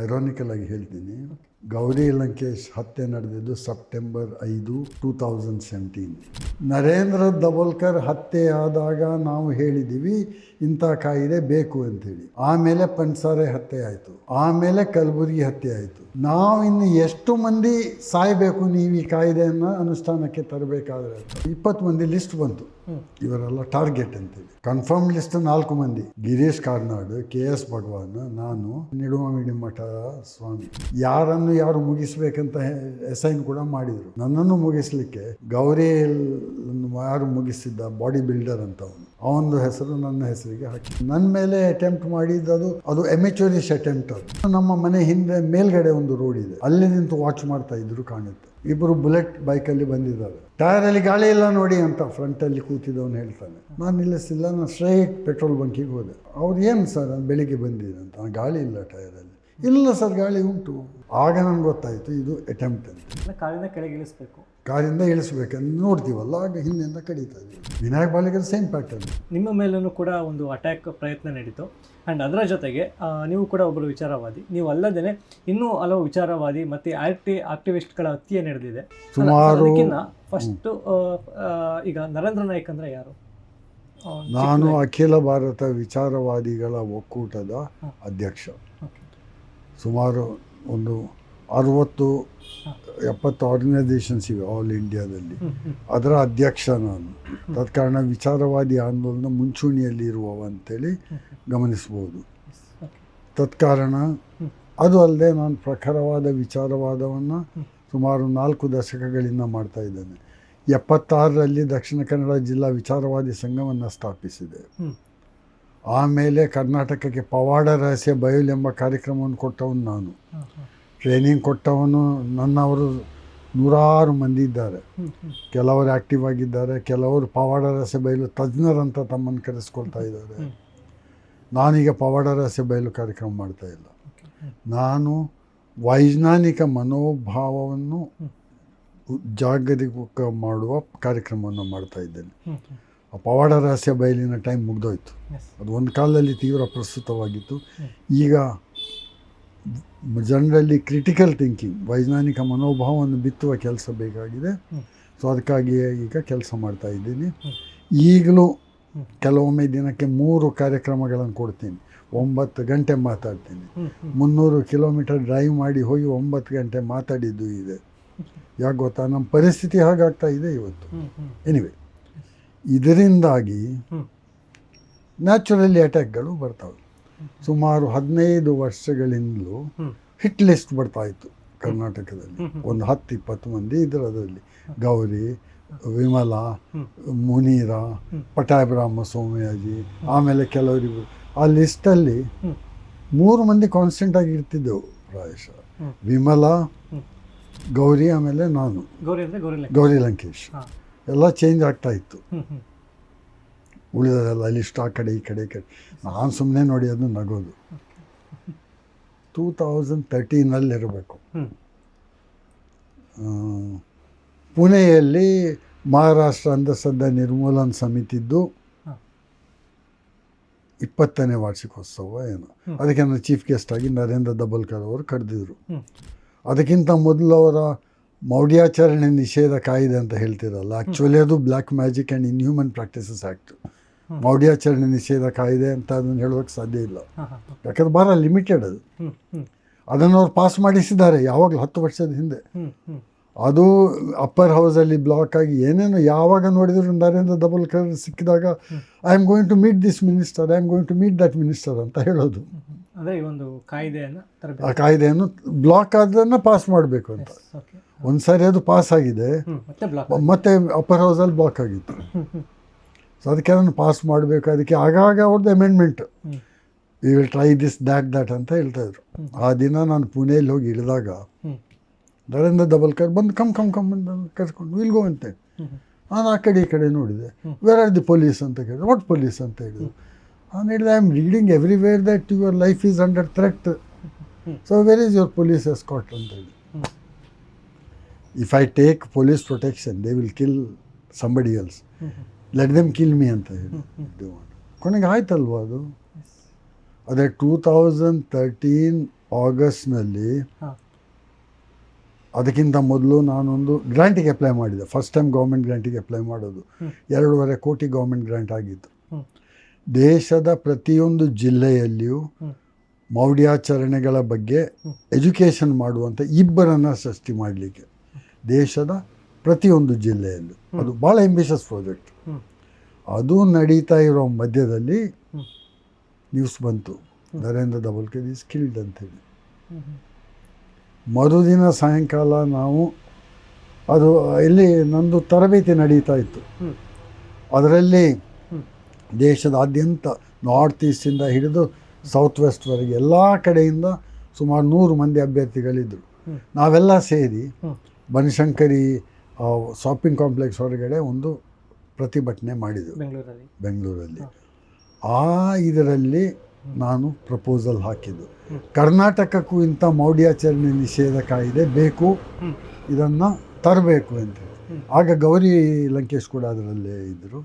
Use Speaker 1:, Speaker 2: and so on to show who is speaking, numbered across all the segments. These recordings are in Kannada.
Speaker 1: ಐರಾನಿಕಲ್ ಆಗಿ ಹೇಳ್ತೀನಿ. ಗೌರಿ ಲಂಕೇಶ್ ಹತ್ಯೆ ನಡೆದಿದ್ದು ಸೆಪ್ಟೆಂಬರ್ 5, 2017. ನರೇಂದ್ರ ದಬೋಲ್ಕರ್ ಹತ್ಯೆ ಆದಾಗ ನಾವು ಹೇಳಿದ್ದೀವಿ ಇಂಥ ಕಾಯಿದೆ ಬೇಕು ಅಂಥೇಳಿ. ಆಮೇಲೆ ಪನ್ಸಾರೆ ಹತ್ಯೆ ಆಯಿತು, ಆಮೇಲೆ ಕಲಬುರ್ಗಿ ಹತ್ಯೆ ಆಯಿತು. ನಾವು ಇನ್ನು ಎಷ್ಟು ಮಂದಿ ಸಾಯಬೇಕು ನೀವು ಈ ಕಾಯ್ದೆಯನ್ನು ಅನುಷ್ಠಾನಕ್ಕೆ ತರಬೇಕಾದ್ರೆ ಅಂತ 20 ಮಂದಿ ಲಿಸ್ಟ್ ಬಂತು. ಇವರೆಲ್ಲ ಟಾರ್ಗೆಟ್ ಅಂತೇಳಿ. ಕನ್ಫರ್ಮ್ ಲಿಸ್ಟ್ 4 ಮಂದಿ: ಗಿರೀಶ್ ಕಾರ್ನಾಡ್, KS ಭಗವಾನ್, ನಾನು, ನಿಡುಮಾಮಿಡಿ ಮಠ ಸ್ವಾಮಿ. ಯಾರು ಮುಗಿಸ್ಬೇಕಂತ ಅಸೈನ್ ಕೂಡ ಮಾಡಿದ್ರು. ನನ್ನನ್ನು ಮುಗಿಸ್ಲಿಕ್ಕೆ ಗೌರಿ ಯಾರು ಮುಗಿಸಿದ್ದ ಬಾಡಿ ಬಿಲ್ಡರ್ ಅಂತ ಅವನದು ಹೆಸರು ನನ್ನ ಹೆಸರಿಗೆ ಹಾಕಿ ನನ್ನ ಮೇಲೆ ಅಟೆಂಪ್ಟ್ ಮಾಡಿದ್ದು. ಅದು ಎಮೆಚೂರಿಶ್ ಅಟೆಂಪ್ಟ್. ಅದು ನಮ್ಮ ಮನೆ ಹಿಂದೆ ಮೇಲ್ಗಡೆ ಒಂದು ರೋಡ್ ಇದೆ, ಅಲ್ಲಿ ನಿಂತು ವಾಚ್ ಮಾಡ್ತಾ ಇದ್ರು ಕಾಣುತ್ತೆ. ಇಬ್ಬರು ಬುಲೆಟ್ ಬೈಕಲ್ಲಿ ಬಂದಿದ್ದಾರೆ. ಟೈರಲ್ಲಿ ಗಾಳಿ ಇಲ್ಲ ನೋಡಿ ಅಂತ ಫ್ರಂಟಲ್ಲಿ ಕೂತಿದ್ದವನು ಹೇಳ್ತಾನೆ. ನಾನು ನಿಲ್ಲಿಸಿಲ್ಲ, ನಾನು ಸ್ಟ್ರೈಟ್ ಪೆಟ್ರೋಲ್ ಬಂಕಿಗೆ ಹೋದೆ. ಅವ್ರು ಏನು ಸರ್ ಬೆಳಿಗ್ಗೆ ಬಂದಿದೆ ಅಂತ. ಗಾಳಿ ಇಲ್ಲ ಟೈರಲ್ಲಿ. ಇಲ್ಲ ಸರ್ ಗಾಳಿ ಉಂಟು. ಆಗ ನನಗೆ ಗೊತ್ತಾಯಿತು ಇದು ಅಟೆಂಪ್ಟ್ ಅಂತ.
Speaker 2: ಕಾರಿಂದ ಕೆಳಗೆ ಇಳಿಸ್ಬೇಕು,
Speaker 1: ಕಾರಿಂದ ಇಳಿಸ್ಬೇಕಂತ ನೋಡ್ತೀವಲ್ಲ, ಆಗ ಹಿಂದೆಯಿಂದ ಕಡಿತಾ ಇದ್ದೀವಿ. Vinayak Baligar same pattern.
Speaker 2: ನಿಮ್ಮ ಮೇಲೂ ಕೂಡ ಒಂದು ಅಟ್ಯಾಕ್ ಪ್ರಯತ್ನ ನಡೀತು. ಆ್ಯಂಡ್ ಅದರ ಜೊತೆಗೆ ನೀವು ಕೂಡ ಒಬ್ಬರು ವಿಚಾರವಾದಿ. ನೀವು ಅಲ್ಲದೇ ಇನ್ನೂ ಹಲವು ವಿಚಾರವಾದಿ ಮತ್ತು ಆಕ್ಟಿವಿಸ್ಟ್ಗಳ ಹತ್ಯೆ ನಡೆದಿದೆ ಸುಮಾರು. ಫಸ್ಟು ಈಗ ನರೇಂದ್ರ ನಾಯ್ಕ್ ಅಂದರೆ ಯಾರು?
Speaker 1: ನಾನು ಅಖಿಲ ಭಾರತ ವಿಚಾರವಾದಿಗಳ ಒಕ್ಕೂಟದ ಅಧ್ಯಕ್ಷ. ಸುಮಾರು ಒಂದು 60-70 ಆರ್ಗನೈಸೇಷನ್ಸ್ ಇವೆ ಆಲ್ ಇಂಡಿಯಾದಲ್ಲಿ. ಅದರ ಅಧ್ಯಕ್ಷ ನಾನು. ತತ್ಕಾರಣ ವಿಚಾರವಾದಿ ಆಂದೋಲನ ಮುಂಚೂಣಿಯಲ್ಲಿ ಇರುವವ ಅಂತೇಳಿ ಗಮನಿಸ್ಬೋದು. ತತ್ಕಾರಣ ಅದು ಅಲ್ಲದೆ ನಾನು ಪ್ರಖರವಾದ ವಿಚಾರವಾದವನ್ನು ಸುಮಾರು 4 ದಶಕಗಳಿಂದ ಮಾಡ್ತಾ ಇದ್ದೇನೆ. 76ರಲ್ಲಿ ದಕ್ಷಿಣ ಕನ್ನಡ ಜಿಲ್ಲಾ ವಿಚಾರವಾದಿ ಸಂಘವನ್ನು ಸ್ಥಾಪಿಸಿದೆ. ಆಮೇಲೆ ಕರ್ನಾಟಕಕ್ಕೆ ಪವಾಡ ರಹಸ್ಯ ಬಯಲು ಎಂಬ ಕಾರ್ಯಕ್ರಮವನ್ನು ಕೊಟ್ಟವನು ನಾನು. ಟ್ರೈನಿಂಗ್ ಕೊಟ್ಟವನು ನನ್ನವರು ನೂರಾರು ಮಂದಿ ಇದ್ದಾರೆ. ಕೆಲವರು ಆ್ಯಕ್ಟಿವ್ ಆಗಿದ್ದಾರೆ, ಕೆಲವರು ಪವಾಡ ರಹಸ್ಯ ಬಯಲು ತಜ್ಞರಂತ ತಮ್ಮನ್ನು ಕರೆಸ್ಕೊಳ್ತಾ ಇದ್ದಾರೆ. ನಾನೀಗ ಪವಾಡ ರಹಸ್ಯ ಬಯಲು ಕಾರ್ಯಕ್ರಮ ಮಾಡ್ತಾ ಇಲ್ಲ. ನಾನು ವೈಜ್ಞಾನಿಕ ಮನೋಭಾವವನ್ನು ಜಾಗತಿಕ ಮಾಡುವ ಕಾರ್ಯಕ್ರಮವನ್ನು ಮಾಡ್ತಾ ಇದ್ದೇನೆ. ಪವಾಡ ರಹಸ್ಯ ಬಯಲಿನ ಟೈಮ್ ಮುಗ್ದೋಯ್ತು. ಅದು ಒಂದು ಕಾಲದಲ್ಲಿ ತೀವ್ರ ಪ್ರಸ್ತುತವಾಗಿತ್ತು. ಈಗ ಜನರಲ್ಲಿ ಕ್ರಿಟಿಕಲ್ ಥಿಂಕಿಂಗ್, ವೈಜ್ಞಾನಿಕ ಮನೋಭಾವವನ್ನು ಬಿತ್ತುವ ಕೆಲಸ ಬೇಕಾಗಿದೆ. ಸೊ ಅದಕ್ಕಾಗಿಯೇ ಈಗ ಕೆಲಸ ಮಾಡ್ತಾ ಇದ್ದೀನಿ. ಈಗಲೂ ಕೆಲವೊಮ್ಮೆ ದಿನಕ್ಕೆ 3 ಕಾರ್ಯಕ್ರಮಗಳನ್ನು ಕೊಡ್ತೀನಿ. 9 ಗಂಟೆ ಮಾತಾಡ್ತೀನಿ. 300 ಕಿಲೋಮೀಟರ್ ಡ್ರೈವ್ ಮಾಡಿ ಹೋಗಿ 9 ಗಂಟೆ ಮಾತಾಡಿದ್ದು ಇದೆ. ಯಾಕೆ ಗೊತ್ತಾ, ನಮ್ಮ ಪರಿಸ್ಥಿತಿ ಹಾಗಾಗ್ತಾ ಇದೆ ಇವತ್ತು. ಎನಿವೆ, ಇದರಿಂದಾಗಿ ನ್ಯಾಚುರಲಿ ಅಟ್ಯಾಕ್ಗಳು ಬರ್ತವೆ. ಸುಮಾರು 15 ವರ್ಷಗಳಿಂದಲೂ ಹಿಟ್ ಲಿಸ್ಟ್ ಬರ್ತಾಯಿತ್ತು ಕರ್ನಾಟಕದಲ್ಲಿ. ಒಂದು 10-20 ಮಂದಿ ಇದ್ದರು ಅದರಲ್ಲಿ. ಗೌರಿ, ವಿಮಲಾ, ಮುನೀರ, ಪಟಾಭಿರಾಮ ಸೋಮಯಾಜಿ, ಆಮೇಲೆ ಕೆಲವರಿಗೂ. ಆ ಲಿಸ್ಟಲ್ಲಿ 3 ಮಂದಿ ಕಾನ್ಸ್ಟೆಂಟಾಗಿ ಇರ್ತಿದ್ದೆವು ಪ್ರಾಯಶಃ. ವಿಮಲಾ, ಗೌರಿ, ಆಮೇಲೆ ನಾನು, ಗೌರಿ ಲಂಕೇಶ್. ಎಲ್ಲ ಚೇಂಜ್ ಆಗ್ತಾ ಇತ್ತು. ಉಳಿದದೆಲ್ಲ ಲಿಸ್ಟ್ ಆ ಕಡೆ ಈ ಕಡೆ. ನಾನು ಸುಮ್ಮನೆ ನೋಡಿ ಅದನ್ನು ನಗೋದು. 2013ನಲ್ಲಿರಬೇಕು. ಪುಣೆಯಲ್ಲಿ ಮಹಾರಾಷ್ಟ್ರ ಅಂಧಶ್ರದ್ಧಾ ನಿರ್ಮೂಲನಾ ಸಮಿತಿದ್ದು 20ನೇ ವಾರ್ಷಿಕೋತ್ಸವ ಏನು. ಅದಕ್ಕೆ ನಾನು ಚೀಫ್ ಗೆಸ್ಟ್ ಆಗಿ ನರೇಂದ್ರ ದಬೋಲ್ಕರ್ ಅವರು ಕರೆದಿದ್ರು. ಅದಕ್ಕಿಂತ ಮೊದಲು ಅವರ ಮೌಢ್ಯಾಚರಣೆ ನಿಷೇಧ ಕಾಯ್ದೆ ಅಂತ ಹೇಳ್ತಿರಲ್ಲ, ಆ್ಯಕ್ಚುಲಿ ಅದು black magic and inhuman practices act. ಮೌಢ್ಯಾಚರಣೆ ನಿಷೇಧ ಕಾಯ್ದೆ ಅಂತ ಅದನ್ನು ಹೇಳೋಕ್ಕೆ ಸಾಧ್ಯ ಇಲ್ಲ. ಯಾಕಂದ್ರೆ ಭಾಳ ಲಿಮಿಟೆಡ್ ಅದು. ಅದನ್ನು ಅವ್ರು ಪಾಸ್ ಮಾಡಿಸಿದ್ದಾರೆ ಯಾವಾಗಲೂ 10 ವರ್ಷದ ಹಿಂದೆ. ಅದು ಅಪ್ಪರ್ ಹೌಸಲ್ಲಿ ಬ್ಲಾಕ್ ಆಗಿ ಏನೇನು ಯಾವಾಗ ನೋಡಿದ್ರು ನರೇಂದ್ರ ದಬೋಲ್ಕರ್ ಸಿಕ್ಕಿದಾಗ I am going to meet this minister, I am going to meet that minister ಅಂತ ಹೇಳೋದು. ಆ ಕಾಯ್ದೆಯನ್ನು ಬ್ಲಾಕ್ ಆದನ್ನು ಪಾಸ್ ಮಾಡಬೇಕು ಅಂತ. ಒಂದು ಸಾರಿ ಅದು ಪಾಸ್ ಆಗಿದೆ, ಮತ್ತೆ ಅಪ್ಪರ್ ಹೌಸಲ್ಲಿ ಬ್ಲಾಕ್ ಆಗಿತ್ತು. ಸೊ ಅದಕ್ಕೆ ಅದನ್ನು ಪಾಸ್ ಮಾಡಬೇಕು. ಅದಕ್ಕೆ ಆಗಾಗ ಅವ್ರದ್ದು amendment, we will try this that ಅಂತ ಹೇಳ್ತಾಯಿದ್ರು. ಆ ದಿನ ನಾನು ಪುಣೆಯಲ್ಲಿ ಹೋಗಿ ಇಳಿದಾಗ ನರೇಂದ್ರ ದಬೋಲ್ಕರ್ ಬಂದು ಕಮ್ ಬಂದು ಕರ್ಕೊಂಡು ವಿಲ್ ಗೋ ಅಂತ. ನಾನು ಆ ಕಡೆ ಈ ಕಡೆ ನೋಡಿದೆ. ವೇರ್ ಆರ್ ದಿ ಪೊಲೀಸ್ ಅಂತ ಕೇಳಿದೆ. ವಾಟ್ ಪೊಲೀಸ್ ಅಂತ ಹೇಳಿದ್ರು. ನಾನು ಹೇಳಿದೆ, I am reading everywhere that your life is under threat, so where is your police escort ಅಂತ ಹೇಳಿ. If I take police protection they will kill somebody else, let them kill me ಅಂತ ಹೇಳಿ. ಕೊನೆಗೆ ಆಯ್ತಲ್ವ ಅದು. ಅದೇ 2013 ಆಗಸ್ಟ್ನಲ್ಲಿ
Speaker 2: ಹಾಂ
Speaker 1: ಅದಕ್ಕಿಂತ ಮೊದಲು ನಾನೊಂದು ಗ್ರ್ಯಾಂಟಿಗೆ ಅಪ್ಲೈ ಮಾಡಿದೆ. ಫಸ್ಟ್ ಟೈಮ್ ಗೌರ್ಮೆಂಟ್ ಗ್ರ್ಯಾಂಟಿಗೆ ಅಪ್ಲೈ ಮಾಡೋದು. 2.5 ಕೋಟಿ ಗೌರ್ಮೆಂಟ್ ಗ್ರ್ಯಾಂಟ್ ಆಗಿತ್ತು. ದೇಶದ ಪ್ರತಿಯೊಂದು ಜಿಲ್ಲೆಯಲ್ಲಿಯೂ ಮೌಢ್ಯಾಚರಣೆಗಳ ಬಗ್ಗೆ ಎಜುಕೇಷನ್ ಮಾಡುವಂಥ ಇಬ್ಬರನ್ನು ಸೃಷ್ಟಿ ಮಾಡಲಿಕ್ಕೆ ದೇಶದ ಪ್ರತಿಯೊಂದು ಜಿಲ್ಲೆಯಲ್ಲೂ. ಅದು ಭಾಳ ಎಂಬಿಷಸ್ ಪ್ರಾಜೆಕ್ಟ್. ಅದು ನಡೀತಾ ಇರೋ ಮಧ್ಯದಲ್ಲಿ ನ್ಯೂಸ್ ಬಂತು, ನರೇಂದ್ರ ದಬೋಲ್ಕರ್ ಈಸ್ ಕಿಲ್ಡ್ ಅಂಥೇಳಿ. ಮರುದಿನ ಸಾಯಂಕಾಲ ನಾವು ಅದು ಇಲ್ಲಿ ನಂದು ತರಬೇತಿ ನಡೀತಾ ಇತ್ತು. ಅದರಲ್ಲಿ ದೇಶದಾದ್ಯಂತ ನಾರ್ತ್ ಈಸ್ಟಿಂದ ಹಿಡಿದು ಸೌತ್ ವೆಸ್ಟ್ವರೆಗೆ ಎಲ್ಲ ಕಡೆಯಿಂದ ಸುಮಾರು 100 ಮಂದಿ ಅಭ್ಯರ್ಥಿಗಳಿದ್ದರು. ನಾವೆಲ್ಲ ಸೇರಿ ಬನಶಂಕರಿ ಶಾಪಿಂಗ್ ಕಾಂಪ್ಲೆಕ್ಸ್ ಹೊರಗಡೆ ಒಂದು ಪ್ರತಿಭಟನೆ ಮಾಡಿದೆವು ಬೆಂಗಳೂರಲ್ಲಿ. ಇದರಲ್ಲಿ ನಾನು ಪ್ರಪೋಸಲ್ ಹಾಕಿದ್ದು, ಕರ್ನಾಟಕಕ್ಕೂ ಇಂಥ ಮೌಢ್ಯಾಚರಣೆ ನಿಷೇಧ ಕಾಯ್ದೆ ಬೇಕು, ಇದನ್ನು ತರಬೇಕು ಅಂತೇಳಿ. ಆಗ ಗೌರಿ ಲಂಕೇಶ್ ಕೂಡ ಅದರಲ್ಲೇ ಇದ್ದರು.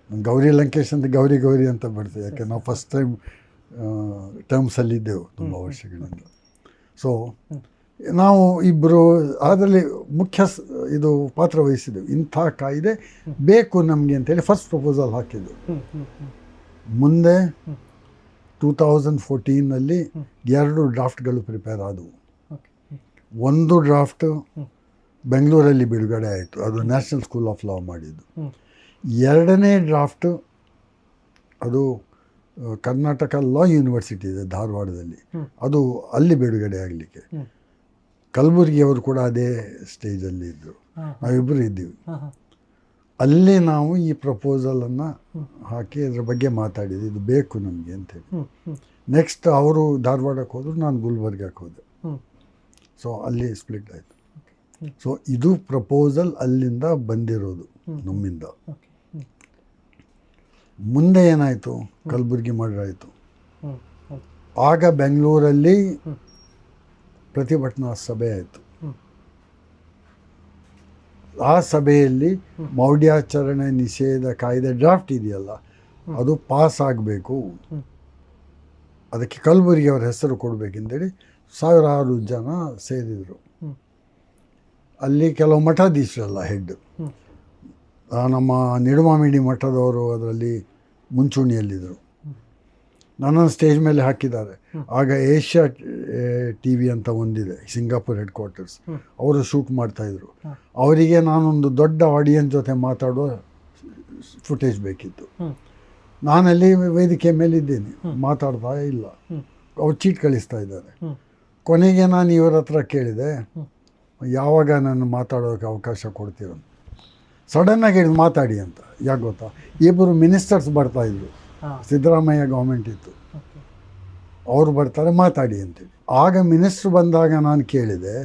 Speaker 1: ಗೌರಿ ಲಂಕೇಶ್ ಅಂತ ಗೌರಿ ಅಂತ ಬರ್ತದೆ, ಯಾಕೆ ನಾವು ಫಸ್ಟ್ ಟೈಮ್ ಟರ್ಮ್ಸಲ್ಲಿದ್ದೆವು ತುಂಬ ವರ್ಷಗಳಿಂದ. ಸೊ ನಾವು ಇಬ್ಬರು ಅದರಲ್ಲಿ ಮುಖ್ಯ ಇದು ಪಾತ್ರ ವಹಿಸಿದ್ದೆವು. ಇಂಥ ಕಾಯ್ದೆ ಬೇಕು ನಮಗೆ ಅಂತೇಳಿ ಫಸ್ಟ್ ಪ್ರಪೋಸಲ್ ಹಾಕಿದ್ದು. ಮುಂದೆ 2014ನಲ್ಲಿ 2 ಡ್ರಾಫ್ಟ್ಗಳು ಪ್ರಿಪೇರ್ ಆದವು. ಒಂದು ಡ್ರಾಫ್ಟ್ ಬೆಂಗಳೂರಲ್ಲಿ ಬಿಡುಗಡೆ ಆಯಿತು, ಅದು ನ್ಯಾಷನಲ್ ಸ್ಕೂಲ್ ಆಫ್ ಲಾ ಮಾಡಿದ್ದು. 2ನೇ ಡ್ರಾಫ್ಟ್ ಅದು ಕರ್ನಾಟಕ ಲಾ ಯೂನಿವರ್ಸಿಟಿ ಇದೆ ಧಾರವಾಡದಲ್ಲಿ, ಅದು ಅಲ್ಲಿ ಬಿಡುಗಡೆ ಆಗಲಿಕ್ಕೆ. ಕಲಬುರಗಿಯವರು ಕೂಡ ಅದೇ ಸ್ಟೇಜಲ್ಲಿ ಇದ್ದರು, ನಾವಿಬ್ಬರು ಇದ್ದೀವಿ. ಅಲ್ಲಿ ನಾವು ಈ ಪ್ರಪೋಸಲನ್ನು ಹಾಕಿ ಅದ್ರ ಬಗ್ಗೆ ಮಾತಾಡಿದ್ವಿ, ಇದು ಬೇಕು ನಮಗೆ ಅಂತೇಳಿ. ನೆಕ್ಸ್ಟ್ ಅವರು ಧಾರವಾಡಕ್ಕೆ ಹೋದರು, ನಾನು ಗುಲ್ಬರ್ಗಕ್ಕೆ ಹೋದೆ. ಸೊ ಅಲ್ಲಿ ಸ್ಪ್ಲಿಟ್ ಆಯಿತು. ಸೊ ಇದು ಪ್ರಪೋಸಲ್ ಅಲ್ಲಿಂದ ಬಂದಿರೋದು ನಮ್ಮಿಂದ. ಮುಂದೆ ಏನಾಯಿತು, ಕಲಬುರಗಿ ಮರ್ಡರ್ ಆಯಿತು. ಆಗ ಬೆಂಗಳೂರಲ್ಲಿ ಪ್ರತಿಭಟನಾ ಸಭೆ ಆಯಿತು. ಆ ಸಭೆಯಲ್ಲಿ ಮೌಢ್ಯಾಚರಣೆ ನಿಷೇಧ ಕಾಯ್ದೆ ಡ್ರಾಫ್ಟ್ ಇದೆಯಲ್ಲ, ಅದು ಪಾಸ್ ಆಗಬೇಕು, ಅದಕ್ಕೆ ಕಲಬುರಗಿ ಅವರ ಹೆಸರು ಕೊಡಬೇಕೆಂದೇಳಿ ಸಾವಿರಾರು ಜನ ಸೇರಿದರು. ಅಲ್ಲಿ ಕೆಲವು ಮಠಾಧೀಶರಲ್ಲ ಹೆಡ್, ನಮ್ಮ ನಿಡುಮಾಮಿಡಿ ಮಠದವರು ಅದರಲ್ಲಿ ಮುಂಚೂಣಿಯಲ್ಲಿದ್ದರು. ನನ್ನನ್ನು ಸ್ಟೇಜ್ ಮೇಲೆ ಹಾಕಿದ್ದಾರೆ. ಆಗ ಏಷ್ಯಾ TV ಅಂತ ಒಂದಿದೆ, ಸಿಂಗಾಪುರ್ ಹೆಡ್ ಕ್ವಾರ್ಟರ್ಸ್, ಅವರು ಶೂಟ್ ಮಾಡ್ತಾಯಿದ್ರು. ಅವರಿಗೆ ನಾನೊಂದು ದೊಡ್ಡ ಆಡಿಯನ್ಸ್ ಜೊತೆ ಮಾತಾಡೋ ಫುಟೇಜ್ ಬೇಕಿತ್ತು. ನಾನಲ್ಲಿ ವೇದಿಕೆ ಮೇಲಿದ್ದೇನೆ, ಮಾತಾಡ್ತಾ ಇಲ್ಲ. ಅವ್ರು ಚೀಟ್ ಕಳಿಸ್ತಾ ಇದ್ದಾರೆ. ಕೊನೆಗೆ ನಾನು ಇವರ ಹತ್ರ ಕೇಳಿದೆ, ಯಾವಾಗ ನಾನು ಮಾತಾಡೋಕ್ಕೆ ಅವಕಾಶ ಕೊಡ್ತೀರ? ಸಡನ್ನಾಗಿ ಹೇಳಿ ಮಾತಾಡಿ ಅಂತ. ಯಾಕೆ ಗೊತ್ತಾ, ಇಬ್ಬರು ಮಿನಿಸ್ಟರ್ಸ್ ಬರ್ತಾಯಿದ್ರು, ಸಿದ್ದರಾಮಯ್ಯ ಗೌರ್ಮೆಂಟ್ ಇತ್ತು, ಅವರು ಬರ್ತಾರೆ ಮಾತಾಡಿ ಅಂತೇಳಿ. ಆಗ ಮಿನಿಸ್ಟ್ರು ಬಂದಾಗ ನಾನು ಕೇಳಿದೆ,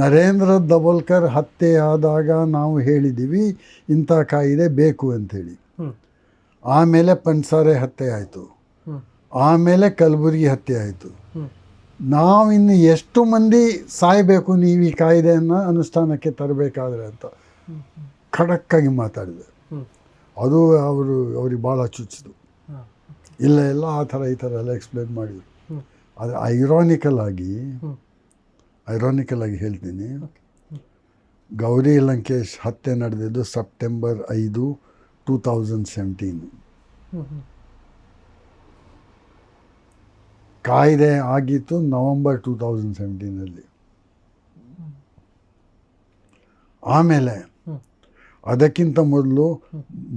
Speaker 1: ನರೇಂದ್ರ ದಬೋಲ್ಕರ್ ಹತ್ಯೆ ಆದಾಗ ನಾವು ಹೇಳಿದ್ದೀವಿ ಇಂಥ ಕಾಯ್ದೆ ಬೇಕು ಅಂಥೇಳಿ. ಆಮೇಲೆ ಪನ್ಸಾರೆ ಹತ್ಯೆ ಆಯಿತು, ಆಮೇಲೆ ಕಲಬುರಗಿ ಹತ್ಯೆ ಆಯಿತು. ನಾವಿನ್ನು ಎಷ್ಟು ಮಂದಿ ಸಾಯಬೇಕು ನೀವು ಈ ಕಾಯ್ದೆಯನ್ನು ಅನುಷ್ಠಾನಕ್ಕೆ ತರಬೇಕಾದ್ರೆ ಅಂತ ಖಡಕ್ಕಾಗಿ ಮಾತಾಡಿದೆ. ಅದು ಅವ್ರಿಗೆ ಭಾಳ ಚುಚ್ಚಿತು. ಇಲ್ಲ ಆ ಥರ ಈ ಥರ ಎಲ್ಲ ಎಕ್ಸ್ಪ್ಲೇನ್ ಮಾಡಿದರು. ಆದರೆ ಐರಾನಿಕಲ್ ಆಗಿ ಹೇಳ್ತೀನಿ, ಗೌರಿ ಲಂಕೇಶ್ ಹತ್ಯೆ ನಡೆದಿದ್ದು ಸೆಪ್ಟೆಂಬರ್ 5, 2017. ಕಾಯ್ದೆ ಆಗಿತ್ತು ನವೆಂಬರ್ 2017. ಆಮೇಲೆ ಅದಕ್ಕಿಂತ ಮೊದಲು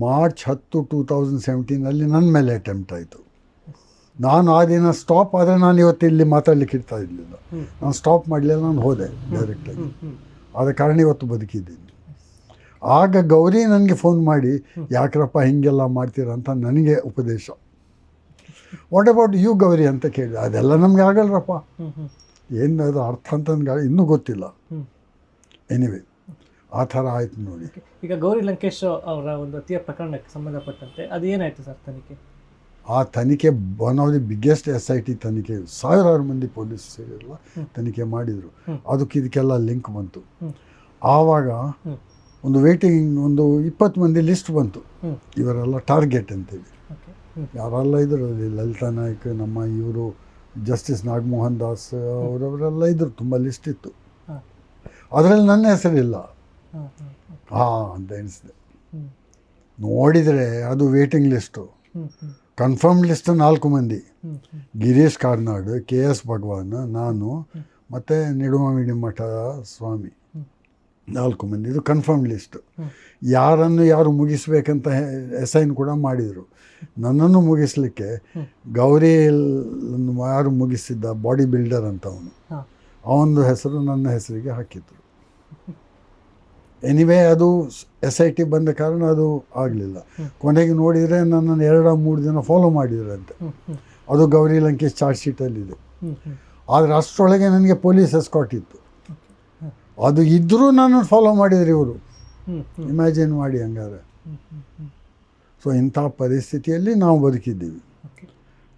Speaker 1: ಮಾರ್ಚ್ 10, 2017 ನನ್ನ ಮೇಲೆ ಅಟೆಂಪ್ಟ್ ಆಯಿತು. ನಾನು ಆ ದಿನ ಸ್ಟಾಪ್ ಆದರೆ ನಾನು ಇವತ್ತು ಇಲ್ಲಿ ಮಾತಾಡಲಿಕ್ಕೆ ಇರ್ತಾ ಇರಲಿಲ್ಲ. ನಾನು ಸ್ಟಾಪ್ ಮಾಡಲಿಲ್ಲ, ನಾನು ಹೋದೆ ಡೈರೆಕ್ಟಾಗಿ. ಆದ ಕಾರಣ ಇವತ್ತು ಬದುಕಿದ್ದೀನಿ. ಆಗ ಗೌರಿ ನನಗೆ ಫೋನ್ ಮಾಡಿ, ಯಾಕ್ರಪ್ಪ ಹೀಗೆಲ್ಲ ಮಾಡ್ತೀರ ಅಂತ ನನಗೆ ಉಪದೇಶ. ವಾಟ್ ಅಬೌಟ್ ಯು ಗೌರಿ ಅಂತ ಕೇಳಿದೆ. ಅದೆಲ್ಲ ನಮಗೆ ಆಗಲ್ರಪ್ಪ, ಏನು ಅದು ಅರ್ಥ ಅಂತ ನನಗೆ ಇನ್ನೂ ಗೊತ್ತಿಲ್ಲ. ಎನಿವೆ ಆ ಥರ ಆಯ್ತು ನೋಡಿ.
Speaker 2: ಈಗ ಗೌರಿ ಲಂಕೇಶ್ ಅವರ ಒಂದು ಹತ್ಯೆ ಪ್ರಕರಣಕ್ಕೆ ಸಂಬಂಧಪಟ್ಟಂತೆ ಅದು ಏನಾಯಿತು ಸರ್ ತನಿಖೆ?
Speaker 1: ಆ ತನಿಖೆ one of the biggest SIT ತನಿಖೆ, ಸಾವಿರಾರು ಮಂದಿ ಪೊಲೀಸ್ ಎಲ್ಲ ತನಿಖೆ ಮಾಡಿದರು. ಇದಕ್ಕೆಲ್ಲ ಲಿಂಕ್ ಬಂತು. ಆವಾಗ ಒಂದು ಒಂದು 20 ಮಂದಿ ಲಿಸ್ಟ್ ಬಂತು, ಇವರೆಲ್ಲ ಟಾರ್ಗೆಟ್ ಅಂತೇಳಿ. ಯಾರೆಲ್ಲ ಇದ್ರು ಅಲ್ಲಿ ಲಲಿತಾ ನಾಯ್ಕ್, ನಮ್ಮ ಇವರು ಜಸ್ಟಿಸ್ ನಾಗಮೋಹನ್ ದಾಸ್ ಅವರವರೆಲ್ಲ ಇದ್ದರು, ತುಂಬ ಲಿಸ್ಟ್ ಇತ್ತು.
Speaker 2: ಹಾಂ
Speaker 1: ಅದರಲ್ಲಿ ನನ್ನ ಹೆಸರಿಲ್ಲ.
Speaker 2: ಹಾಂ
Speaker 1: ಅಂತ ಎಣಿಸಿದೆ. ನೋಡಿದರೆ ಅದು ವೇಟಿಂಗ್ ಲಿಸ್ಟು. ಕನ್ಫರ್ಮ್ ಲಿಸ್ಟ್ 4 ಮಂದಿ: ಗಿರೀಶ್ ಕಾರ್ನಾಡ್, KS ಭಗವಾನ್, ನಾನು ಮತ್ತು ನಿಡುಮಾಮಿಡಿ ಮಠ ಸ್ವಾಮಿ. 4 ಮಂದಿ. ಇದು ಕನ್ಫರ್ಮ್ ಲಿಸ್ಟ್. ಯಾರು ಮುಗಿಸ್ಬೇಕಂತ ಅಸೈನ್ ಕೂಡ ಮಾಡಿದರು. ನನ್ನನ್ನು ಮುಗಿಸ್ಲಿಕ್ಕೆ ಗೌರಿ ಯಾರು ಮುಗಿಸಿದ್ದ ಬಾಡಿ ಬಿಲ್ಡರ್ ಅಂತ ಅವನದು ಹೆಸರು ನನ್ನ ಹೆಸರಿಗೆ ಹಾಕಿದ್ರು. ಎನಿವೇ ಅದು SIT ಬಂದ ಕಾರಣ ಅದು ಆಗಲಿಲ್ಲ. ಕೊನೆಗೆ ನೋಡಿದರೆ ನನ್ನನ್ನು 2-3 ದಿನ ಫಾಲೋ ಮಾಡಿದ್ರಂತೆ. ಅದು ಗೌರಿ ಲಂಕೇಶ್ ಚಾರ್ಜ್ ಶೀಟಲ್ಲಿದೆ. ಆದರೆ ಅಷ್ಟರೊಳಗೆ ನನಗೆ ಪೊಲೀಸ್ ಎಸ್ಕಾಟ್ ಇತ್ತು. ಅದು ಇದ್ದರೂ ನನ್ನನ್ನು ಫಾಲೋ ಮಾಡಿದ್ರು ಇವರು. ಇಮ್ಯಾಜಿನ್ ಮಾಡಿ ಹಂಗಾರೆ. ಸೊ ಇಂಥ ಪರಿಸ್ಥಿತಿಯಲ್ಲಿ ನಾವು ಬದುಕಿದ್ದೀವಿ.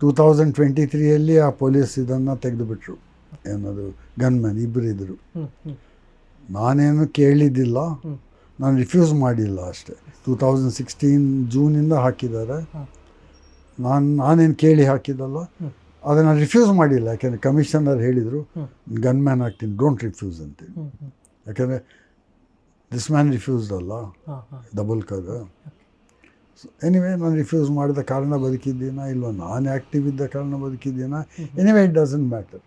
Speaker 1: 2023ಯಲ್ಲಿ ಆ ಪೊಲೀಸ್ ಇದನ್ನು ತೆಗೆದುಬಿಟ್ರು. ಏನದು ಗನ್ಮ್ಯಾನ್ ಇಬ್ಬರಿದ್ದರು. ನಾನೇನು ಕೇಳಿದ್ದಿಲ್ಲ, ನಾನು ರಿಫ್ಯೂಸ್ ಮಾಡಿಲ್ಲ ಅಷ್ಟೇ. 2016 ಜೂನಿಂದ ಹಾಕಿದ್ದಾರೆ. ನಾನೇನು ಕೇಳಿ ಹಾಕಿದ್ದಲ್ಲ, ಅದನ್ನು ರಿಫ್ಯೂಸ್ ಮಾಡಿಲ್ಲ. ಯಾಕೆಂದರೆ ಕಮಿಷನರ್ ಹೇಳಿದರು ಗನ್ಮ್ಯಾನ್ ಆಗ್ತೀನಿ, ಡೋಂಟ್ ರಿಫ್ಯೂಸ್ ಅಂತೇಳಿ. ಯಾಕೆಂದರೆ ದಿಸ್ ಮ್ಯಾನ್ ರಿಫ್ಯೂಸ್ಡ್ ಅಲ್ಲ, ದಬೋಲ್ಕರ್. ಎನಿವೇ ನಾನು ರಿಫ್ಯೂಸ್ ಮಾಡಿದ ಕಾರಣ ಬದುಕಿದ್ದೀನಾ ಇಲ್ವ, ನಾನು ಆ್ಯಕ್ಟಿವ್ ಇದ್ದ ಕಾರಣ ಬದುಕಿದ್ದೀನಾ, ಎನಿವೇ ಇಟ್ ಡಸಂಟ್ ಮ್ಯಾಟರ್.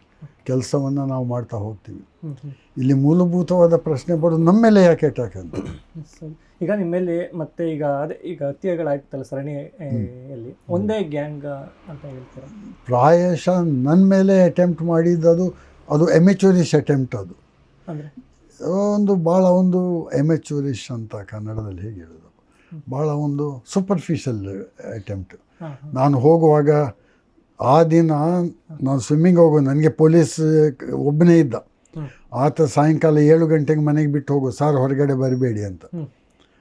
Speaker 1: ಕೆಲಸವನ್ನು ನಾವು ಮಾಡ್ತಾ ಹೋಗ್ತೀವಿ. ಇಲ್ಲಿ ಮೂಲಭೂತವಾದ ಪ್ರಶ್ನೆ ಬರೋದು ನಮ್ಮ ಮೇಲೆ ಯಾಕೆ ಅಟ್ಯಾಕ್ ಅಂತ.
Speaker 2: ಈಗ ನಿಮ್ಮ ಮೇಲೆ ಮತ್ತೆ ಈಗ ಹತ್ಯೆಗಳಾಗ್ತಲ್ಲ ಸರಣಿಯಲ್ಲಿ, ಒಂದೇ ಗ್ಯಾಂಗ್ ಅಂತ ಹೇಳ್ತಾರೆ.
Speaker 1: ಪ್ರಾಯಶಃ ನನ್ನ ಮೇಲೆ ಅಟೆಂಪ್ಟ್ ಮಾಡಿದ್ದು ಅದು ಎಮೆಚೂರಿಶ್ ಅಟೆಂಪ್ಟ್. ಅದು
Speaker 2: ಅಂದರೆ
Speaker 1: ಭಾಳ ಎಮೆಚೂರಿಶ್ ಅಂತ ಕನ್ನಡದಲ್ಲಿ ಹೇಗೆ ಹೇಳೋದು, ಭಾಳ ಸೂಪರ್ಫಿಷಿಯಲ್ ಅಟೆಂಪ್ಟ್. ನಾನು ಹೋಗುವಾಗ ಆ ದಿನ ನಾನು ಸ್ವಿಮ್ಮಿಂಗ್ ಹೋಗೋದು, ನನಗೆ ಪೊಲೀಸ್ ಒಬ್ಬನೇ ಇದ್ದ. ಆತ ಸಾಯಂಕಾಲ 7 ಗಂಟೆಗೆ ಮನೆಗೆ ಬಿಟ್ಟು ಹೋಗೋ, ಸಾರ್ ಹೊರಗಡೆ ಬರಬೇಡಿ ಅಂತ.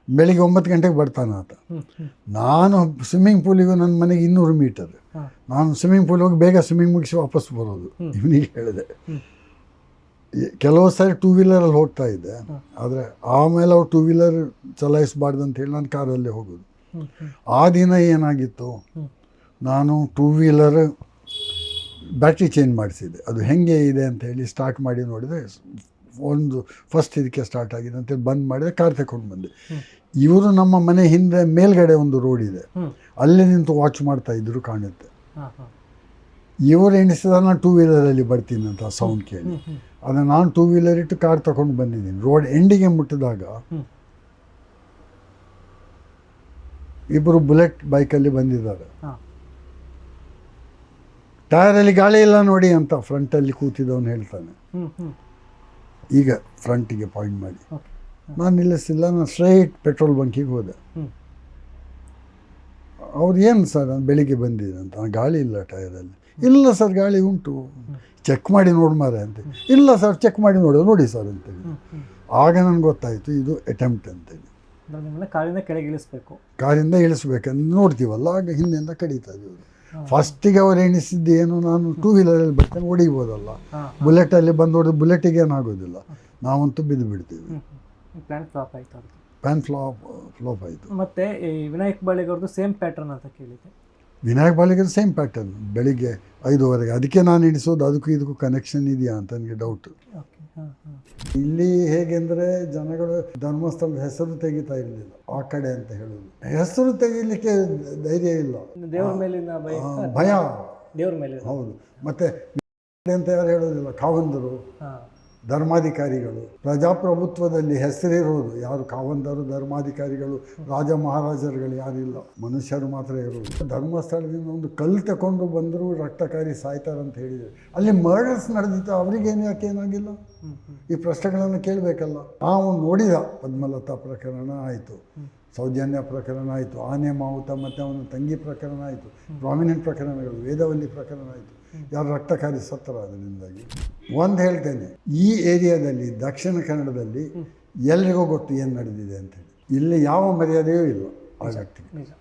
Speaker 1: ಬೆಳಿಗ್ಗೆ 9 ಗಂಟೆಗೆ ಬರ್ತಾನೆ ಆತ. ನಾನು ಸ್ವಿಮ್ಮಿಂಗ್ ಪೂಲಿಗೂ ನನ್ನ ಮನೆಗೆ 200 ಮೀಟರ್. ನಾನು ಸ್ವಿಮ್ಮಿಂಗ್ ಪೂಲ್ ಹೋಗಿ ಬೇಗ ಸ್ವಿಮ್ಮಿಂಗ್ ಮುಗಿಸಿ ವಾಪಸ್ ಬರೋದು. ಇವನಿಗೆ ಹೇಳಿದೆ. ಕೆಲವು ಸಾರಿ 2 ವೀಲರಲ್ಲಿ ಹೋಗ್ತಾ ಇದ್ದೆ, ಆದರೆ ಆಮೇಲೆ ಅವ್ರು 2 ವೀಲರ್ ಚಲಾಯಿಸಬಾರ್ದು ಅಂತ ಹೇಳಿ ನಾನು ಕಾರಲ್ಲೇ ಹೋಗೋದು. ಆ ದಿನ ಏನಾಗಿತ್ತು, ನಾನು 2 ವೀಲರ್ ಬ್ಯಾಟ್ರಿ ಚೇಂಜ್ ಮಾಡಿಸಿದ್ದೆ. ಅದು ಹೇಗೆ ಇದೆ ಅಂತ ಹೇಳಿ ಸ್ಟಾರ್ಟ್ ಮಾಡಿ ನೋಡಿದೆ, ಫಸ್ಟ್ ಇದಕ್ಕೆ ಸ್ಟಾರ್ಟ್ ಆಗಿದೆ ಅಂತೇಳಿ ಬಂದ್ ಮಾಡಿದೆ, ಕಾರ್ ತಗೊಂಡು ಬಂದೆ. ಇವರು ನಮ್ಮ ಮನೆ ಹಿಂದೆ ಮೇಲ್ಗಡೆ ಒಂದು ರೋಡ್ ಇದೆ, ಅಲ್ಲಿ ನಿಂತು ವಾಚ್ ಮಾಡ್ತಾ ಇದ್ರು ಕಾಣುತ್ತೆ. ಇವರು ಎಣಿಸಿದ ನಾನು 2 ವೀಲರಲ್ಲಿ ಬರ್ತೀನಿ ಅಂತ ಸೌಂಡ್ ಕೇಳಿ. ಅದನ್ನು ನಾನು 2 ವೀಲರ್ ಇಟ್ಟು ಕಾರ್ ತಗೊಂಡು ಬಂದಿದ್ದೀನಿ. ರೋಡ್ ಎಂಡಿಗೆ ಮುಟ್ಟಿದಾಗ ಇಬ್ಬರು ಬುಲೆಟ್ ಬೈಕಲ್ಲಿ ಬಂದಿದ್ದಾರೆ. ಟೈರಲ್ಲಿ ಗಾಳಿ ಇಲ್ಲ ನೋಡಿ ಅಂತ ಫ್ರಂಟಲ್ಲಿ ಕೂತಿದ್ದವನು ಹೇಳ್ತಾನೆ. ಈಗ ಫ್ರಂಟಿಗೆ ಪಾಯಿಂಟ್ ಮಾಡಿ. ನಾನು ನಿಲ್ಲಿಸಿಲ್ಲ, ನಾನು ಸ್ಟ್ರೈಟ್ ಪೆಟ್ರೋಲ್ ಬಂಕಿಗೆ ಹೋದೆ. ಅವ್ರು ಏನು ಸರ್ ಬೆಳಿಗ್ಗೆ ಬಂದಿದೆ ಅಂತ, ಗಾಳಿ ಇಲ್ಲ ಟೈರಲ್ಲಿ. ಇಲ್ಲ ಸರ್ ಗಾಳಿ ಉಂಟು, ಚೆಕ್ ಮಾಡಿ ನೋಡಿ ಮಾರೆ ಅಂತ. ಇಲ್ಲ ಸರ್ ಚೆಕ್ ಮಾಡಿ ನೋಡಿ ಸರ್ ಅಂತೇಳಿ. ಆಗ ನನಗೆ ಗೊತ್ತಾಯಿತು ಇದು ಅಟೆಂಪ್ಟ್ ಅಂತೇಳಿ. ಕಾರಿಂದ ಇಳಿಸ್ಬೇಕಂತ ನೋಡ್ತೀವಲ್ಲ, ಆಗ ಹಿಂದೆಯಿಂದ ಕಡಿತಾ ಇದ್ದೀವಿ. ಫಸ್ಟಿಗೆ ಅವ್ರು ಎಣಿಸಿದ್ದು ಏನು, ನಾನು 2 ವೀಲರಲ್ಲಿ ಬರ್ತೇನೆ ಹೊಡಿಬೋದಲ್ಲ, ಬುಲೆಟಲ್ಲಿ ಬಂದು ಹೊಡೆದು ಬುಲೆಟಿಗೆ ಏನಾಗೋದಿಲ್ಲ, ನಾವಂತೂ ಬಿದ್ದು ಬಿಡ್ತೀವಿ. ಪ್ಲಾನ್ ಫ್ಲಾಪ್ ಆಯಿತು.
Speaker 2: ಮತ್ತು ಈ ವಿನಾಯಕ್ ಬಾಳಿಗವ್ರದ್ದು ಸೇಮ್ ಪ್ಯಾಟರ್ನ್ ಅಂತ ಕೇಳಿದ್ದೆ.
Speaker 1: ವಿನಾಯಕ್ ಬಾಳಿಗರ್ ಸೇಮ್ ಪ್ಯಾಟರ್ನ್, ಬೆಳಿಗ್ಗೆ 5:15. ಅದಕ್ಕೆ ನಾನು ಎಣಿಸೋದು ಅದಕ್ಕೂ ಇದಕ್ಕೂ ಕನೆಕ್ಷನ್ ಇದೆಯಾ ಅಂತ ನನಗೆ ಡೌಟು. ಇಲ್ಲಿ ಹೇಗೆಂದರೆ ಜನಗಳು ಧರ್ಮಸ್ಥಳದ ಹೆಸರು ತೆಗಿತಾ ಇರಲಿಲ್ಲ, ಆ ಕಡೆ ಅಂತ ಹೇಳೋದು. ಹೆಸರು ತೆಗಿಲಿಕ್ಕೆ ಧೈರ್ಯ ಇಲ್ಲ,
Speaker 2: ದೇವ್ರ ಮೇಲಿನ
Speaker 1: ಭಯ.
Speaker 2: ದೇವ್ರ ಮೇಲೆ
Speaker 1: ಹೌದು. ಮತ್ತು ಅಂತ ಯಾರು ಹೇಳೋದಿಲ್ಲ, ಕಾವಂದರು ಧರ್ಮಾಧಿಕಾರಿಗಳು. ಪ್ರಜಾಪ್ರಭುತ್ವದಲ್ಲಿ ಹೆಸರಿರೋದು ಯಾರು, ಕಾವಂದರು ಧರ್ಮಾಧಿಕಾರಿಗಳು, ರಾಜ ಮಹಾರಾಜರುಗಳು ಯಾರಿಲ್ಲ, ಮನುಷ್ಯರು ಮಾತ್ರ ಇರೋದು. ಧರ್ಮಸ್ಥಳದಿಂದ ಒಂದು ಕಲ್ಲು ತಗೊಂಡು ಬಂದರೂ ರಕ್ತಕಾರಿ ಸಾಯ್ತಾರಂತ ಹೇಳಿದರೆ, ಅಲ್ಲಿ ಮರ್ಡರ್ಸ್ ನಡೆದಿತ್ತು, ಅವರಿಗೇನು ಯಾಕೆ ಏನಾಗಿಲ್ಲ? ಈ ಪ್ರಶ್ನೆಗಳನ್ನು ಕೇಳಬೇಕಲ್ಲ. ನಾವು ನೋಡಿದ ಪದ್ಮಲತಾ ಪ್ರಕರಣ ಆಯಿತು, ಸೌಜನ್ಯ ಪ್ರಕರಣ ಆಯಿತು, ಆನೆ ಮಾವುತ ಮತ್ತು ಅವನ ತಂಗಿ ಪ್ರಕರಣ ಆಯಿತು, ಪ್ರಾಮಿನೆಂಟ್ ಪ್ರಕರಣಗಳು, ವೇದವಲ್ಲಿ ಪ್ರಕರಣ ಆಯಿತು. ಯಾರು ರಕ್ತಕಾರಿ ಸತ್ತರ ಅದರಿಂದಾಗಿ. ಒಂದು ಹೇಳ್ತೇನೆ, ಈ ಏರಿಯಾದಲ್ಲಿ ದಕ್ಷಿಣ ಕನ್ನಡದಲ್ಲಿ ಎಲ್ರಿಗೂ ಗೊತ್ತು ಏನು ನಡೆದಿದೆ ಅಂತೇಳಿ. ಇಲ್ಲಿ ಯಾವ ಮರ್ಯಾದೆಯೂ ಇಲ್ಲ ಆ ವ್ಯಕ್ತಿಗೆ.